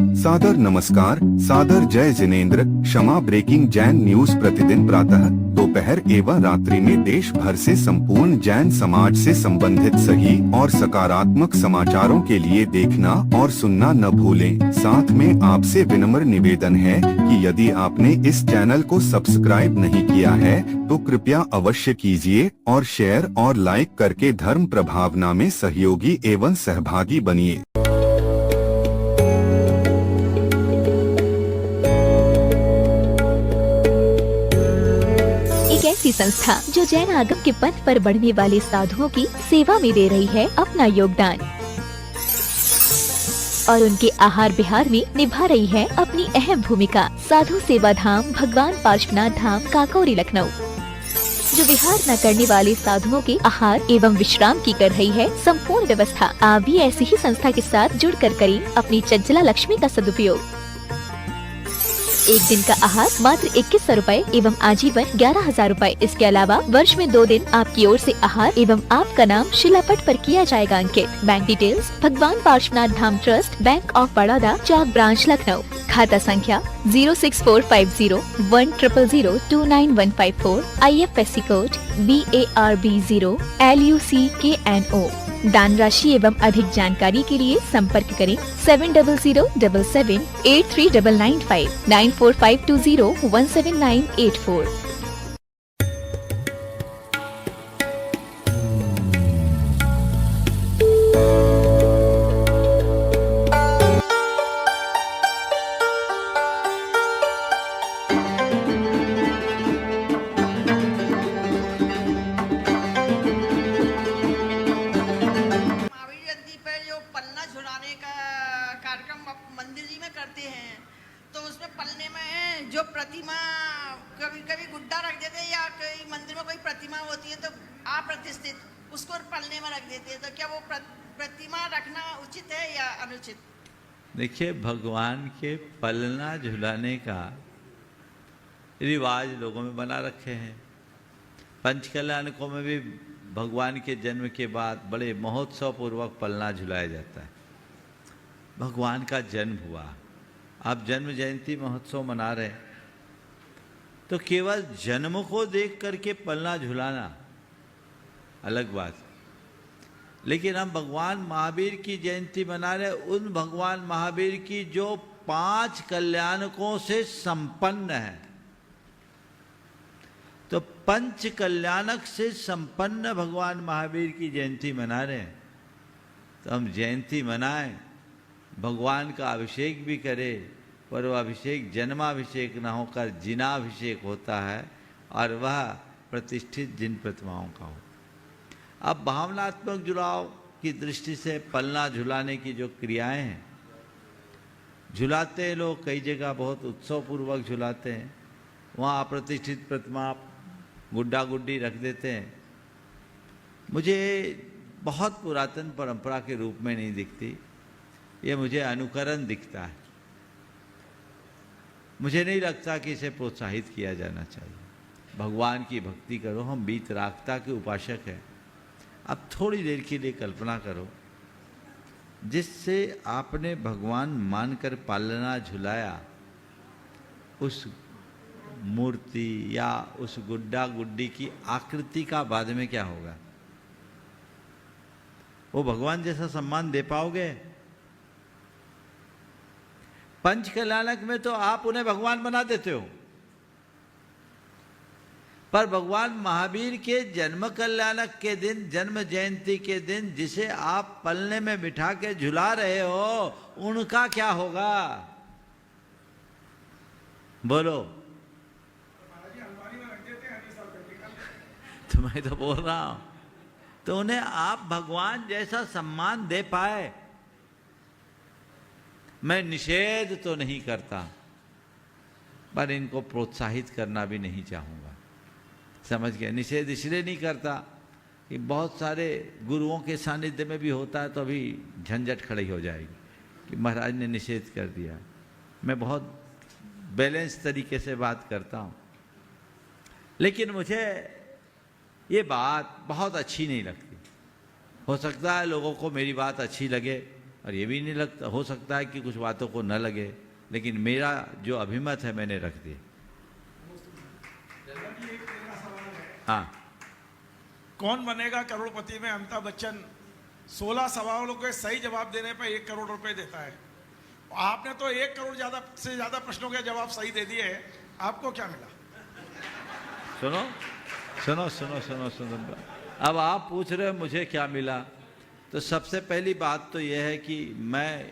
सादर नमस्कार, सादर जय जिनेंद्र। क्षमा ब्रेकिंग जैन न्यूज प्रतिदिन प्रातः, दोपहर एवं रात्रि में देश भर से संपूर्ण जैन समाज से संबंधित सही और सकारात्मक समाचारों के लिए देखना और सुनना न भूलें। साथ में आपसे विनम्र निवेदन है कि यदि आपने इस चैनल को सब्सक्राइब नहीं किया है तो कृपया अवश्य कीजिए और शेयर और लाइक करके धर्म प्रभावना में सहयोगी एवं सहभागी बनिए। एक ऐसी संस्था जो जैन आगम के पथ पर बढ़ने वाले साधुओं की सेवा में दे रही है अपना योगदान और उनके आहार विहार में निभा रही है अपनी अहम भूमिका। साधु सेवा धाम भगवान पार्श्वनाथ धाम काकोरी लखनऊ जो विहार न करने वाले साधुओं के आहार एवं विश्राम की कर रही है संपूर्ण व्यवस्था। आप भी ऐसी ही संस्था के साथ जुड़कर करें अपनी चंचला लक्ष्मी का सदुपयोग। एक दिन का आहार मात्र 2100 रूपए एवं आजीवन 11,000 रूपए। इसके अलावा वर्ष में 2 दिन आपकी ओर से आहार एवं आपका नाम शिलापट पर किया जाएगा अंकित। Bank details Bhagwan Parshvanath Dham trust, bank of Baroda, Chowk branch Lucknow. खाता संख्या 064501000299154। IFSC code BARB0 LUCKNO। दान राशि एवं अधिक जानकारी के लिए संपर्क करें 7007783995 9452017984। मंदिर जी में करते हैं तो उसमें पलने में जो प्रतिमा कभी कभी गुड्डा रख देते हैं या कोई मंदिर में कोई प्रतिमा होती है तो अप्रतिष्ठित उसको पलने में रख देते हैं, तो क्या वो प्रतिमा रखना उचित है या अनुचित? देखिए, भगवान के पलना झुलाने का रिवाज लोगों में बना रखे हैं। पंचकल्याणकों में भी भगवान के जन्म के बाद बड़े महोत्सव पूर्वक पलना झुलाया जाता है। भगवान का जन्म हुआ, आप जन्म जयंती महोत्सव मना रहे हैं, तो केवल जन्म को देख करके पलना झुलाना अलग बात है। लेकिन हम भगवान महावीर की जयंती मना रहे हैं, उन भगवान महावीर की जो 5 कल्याणकों से संपन्न है। तो पंच कल्याणक से संपन्न भगवान महावीर की जयंती मना रहे हैं, तो हम जयंती मनाएं, भगवान का अभिषेक भी करे, पर वह अभिषेक जन्माभिषेक न होकर जिनाभिषेक होता है और वह प्रतिष्ठित जिन प्रतिमाओं का हो। अब भावनात्मक जुड़ाव की दृष्टि से पलना झुलाने की जो क्रियाएं हैं, झुलाते हैं लोग, कई जगह बहुत उत्सव पूर्वक झुलाते हैं। वहाँ अप्रतिष्ठित प्रतिमा गुड्डा गुड्डी रख देते हैं। मुझे बहुत पुरातन परंपरा के रूप में नहीं दिखती, ये मुझे अनुकरण दिखता है। मुझे नहीं लगता कि इसे प्रोत्साहित किया जाना चाहिए। भगवान की भक्ति करो, हम वीतरागता के उपासक हैं। अब थोड़ी देर के लिए कल्पना करो, जिससे आपने भगवान मानकर पालना झुलाया, उस मूर्ति या उस गुड्डा गुड्डी की आकृति का बाद में क्या होगा? वो भगवान जैसा सम्मान दे पाओगे? पंच कल्याणक में तो आप उन्हें भगवान बना देते हो, पर भगवान महावीर के जन्म कल्याणक के दिन, जन्म जयंती के दिन जिसे आप पलने में बिठा के झुला रहे हो, उनका क्या होगा? बोलो। तो मैं तो बोल रहा हूं, तो उन्हें आप भगवान जैसा सम्मान दे पाए। मैं निषेध तो नहीं करता, पर इनको प्रोत्साहित करना भी नहीं चाहूँगा। समझ गए? निषेध इसलिए नहीं करता कि बहुत सारे गुरुओं के सानिध्य में भी होता है तो अभी झंझट खड़ी हो जाएगी कि महाराज ने निषेध कर दिया। मैं बहुत बैलेंस तरीके से बात करता हूँ, लेकिन मुझे ये बात बहुत अच्छी नहीं लगती। हो सकता है लोगों को मेरी बात अच्छी लगे, और ये भी नहीं लगता, हो सकता है कि कुछ बातों को न लगे, लेकिन मेरा जो अभिमत है मैंने रख दिया। हाँ, कौन बनेगा करोड़पति में अमिताभ बच्चन 16 सवालों के सही जवाब देने पर 1 करोड़ रुपए देता है। आपने तो 1 करोड़ से ज्यादा प्रश्नों के जवाब सही दे दिए, आपको क्या मिला? सुनो सुनो सुनो सुनो सुनो, अब आप पूछ रहे हो मुझे क्या मिला, तो सबसे पहली बात तो यह है कि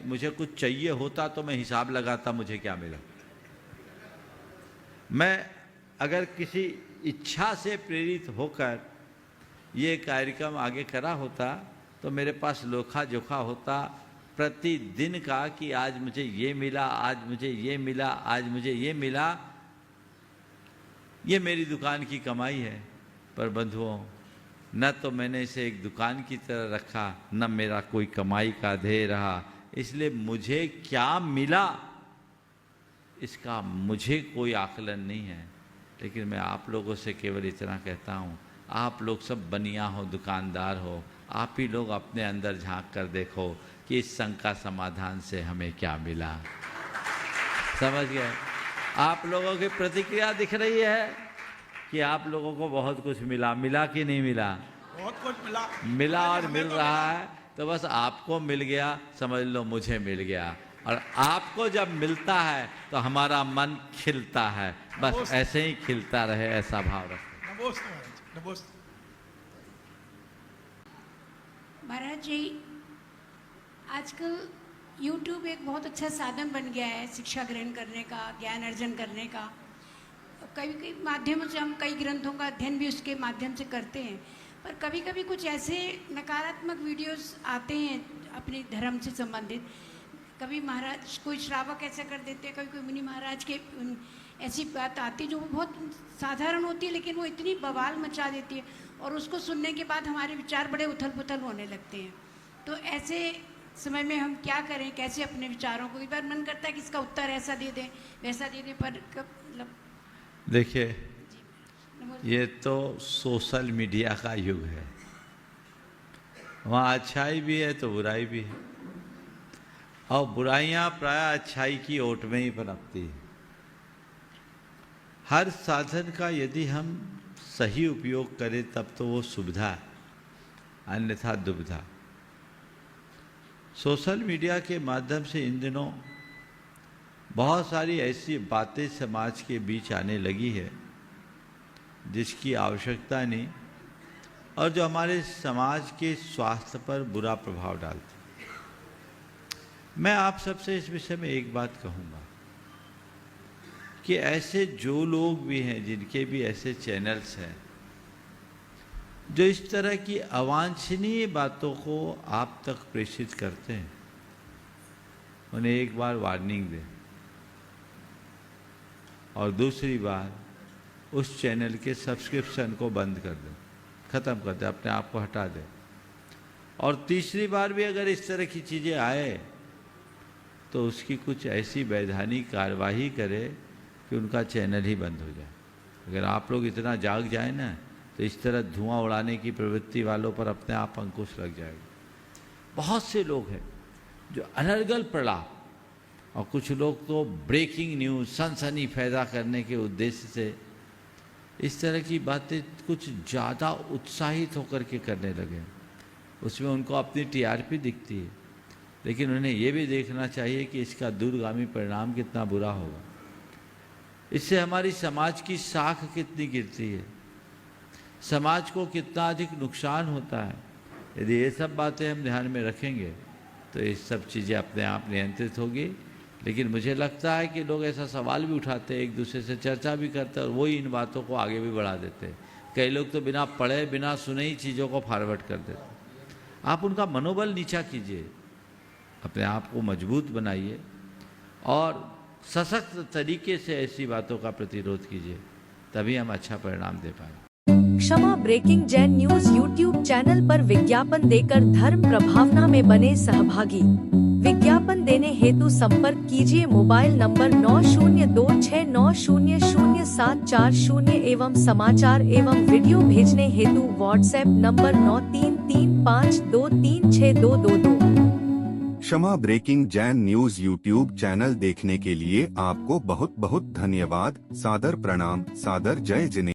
मुझे कुछ चाहिए होता तो मैं हिसाब लगाता मुझे क्या मिला। मैं अगर किसी इच्छा से प्रेरित होकर ये कार्यक्रम आगे करा होता तो मेरे पास लोखा जोखा होता प्रतिदिन का कि आज मुझे ये मिला, आज मुझे ये मिला, आज मुझे ये मिला। ये मेरी दुकान की कमाई है, पर बंधुओं न तो मैंने इसे एक दुकान की तरह रखा, न मेरा कोई कमाई का ध्येय रहा। इसलिए मुझे क्या मिला इसका मुझे कोई आकलन नहीं है। लेकिन मैं आप लोगों से केवल इतना कहता हूँ, आप लोग सब बनिया हो, दुकानदार हो, आप ही लोग अपने अंदर झांक कर देखो कि इस शंका समाधान से हमें क्या मिला। समझ गए? आप लोगों की प्रतिक्रिया दिख रही है कि आप लोगों को बहुत कुछ मिला। मिला कि नहीं मिला? बहुत कुछ मिला। मिला और मिल रहा है, तो बस आपको मिल गया, समझ लो मुझे मिल गया। और आपको जब मिलता है तो हमारा मन खिलता है, बस ऐसे ही खिलता रहे, ऐसा भाव रखें। नमस्ते नमस्ते। महाराज जी, आजकल YouTube एक बहुत अच्छा साधन बन गया है शिक्षा ग्रहण करने का, ज्ञान अर्जन करने का। कई माध्यमों से हम कई ग्रंथों का अध्ययन भी उसके माध्यम से करते हैं, पर कभी कभी कुछ ऐसे नकारात्मक वीडियोस आते हैं अपने धर्म से संबंधित। कभी महाराज कोई श्रावक ऐसा कर देते हैं, कभी कोई मुनि महाराज के ऐसी बात आती है जो बहुत साधारण होती है, लेकिन वो इतनी बवाल मचा देती है और उसको सुनने के बाद हमारे विचार बड़े उथल पुथल होने लगते हैं। तो ऐसे समय में हम क्या करें, कैसे अपने विचारों को, एक बार मन करता है कि इसका उत्तर ऐसा दे दें वैसा दे दें, पर मतलब देखिए, ये तो सोशल मीडिया का युग है, वहाँ अच्छाई भी है तो बुराई भी है, और बुराइयाँ प्रायः अच्छाई की ओट में ही पनपती है। हर साधन का यदि हम सही उपयोग करें तब तो वो सुविधा है, अन्यथा दुविधा। सोशल मीडिया के माध्यम से इन दिनों बहुत सारी ऐसी बातें समाज के बीच आने लगी है जिसकी आवश्यकता नहीं, और जो हमारे समाज के स्वास्थ्य पर बुरा प्रभाव डालती। मैं आप सबसे इस विषय में एक बात कहूँगा कि ऐसे जो लोग भी हैं, जिनके भी ऐसे चैनल्स हैं जो इस तरह की अवांछनीय बातों को आप तक प्रेषित करते हैं, उन्हें एक बार वार्निंग दें, और दूसरी बार उस चैनल के सब्सक्रिप्शन को बंद कर दें, ख़त्म कर दें, अपने आप को हटा दें। और तीसरी बार भी अगर इस तरह की चीज़ें आए तो उसकी कुछ ऐसी वैधानिक कार्यवाही करे कि उनका चैनल ही बंद हो जाए। अगर आप लोग इतना जाग जाए ना, तो इस तरह धुआं उड़ाने की प्रवृत्ति वालों पर अपने आप अंकुश लग जाएगा। बहुत से लोग हैं जो अनर्गल प्रलाप, और कुछ लोग तो ब्रेकिंग न्यूज़, सनसनी पैदा करने के उद्देश्य से इस तरह की बातें कुछ ज़्यादा उत्साहित होकर के करने लगे। उसमें उनको अपनी टीआरपी दिखती है, लेकिन उन्हें ये भी देखना चाहिए कि इसका दूरगामी परिणाम कितना बुरा होगा। इससे हमारी समाज की साख कितनी गिरती है, समाज को कितना अधिक नुकसान होता है। यदि ये सब बातें हम ध्यान में रखेंगे तो ये सब चीज़ें अपने आप नियंत्रित होगी। लेकिन मुझे लगता है कि लोग ऐसा सवाल भी उठाते हैं, एक दूसरे से चर्चा भी करते हैं, और वही इन बातों को आगे भी बढ़ा देते हैं। कई लोग तो बिना पढ़े बिना सुने ही चीज़ों को फॉरवर्ड कर देते हैं। आप उनका मनोबल नीचा कीजिए, अपने आप को मजबूत बनाइए और सशक्त तरीके से ऐसी बातों का प्रतिरोध कीजिए, तभी हम अच्छा परिणाम दे पाएंगे। Kshama breaking Jain news YouTube channel पर विज्ञापन देकर धर्म प्रभावना में बने सहभागी। विज्ञापन देने हेतु संपर्क कीजिए मोबाइल नंबर 9026900740 एवं समाचार एवं वीडियो भेजने हेतु WhatsApp number 9335236222। Kshama breaking Jain news YouTube channel देखने के लिए आपको बहुत बहुत धन्यवाद। सादर प्रणाम, सादर जय जिनेंद्र।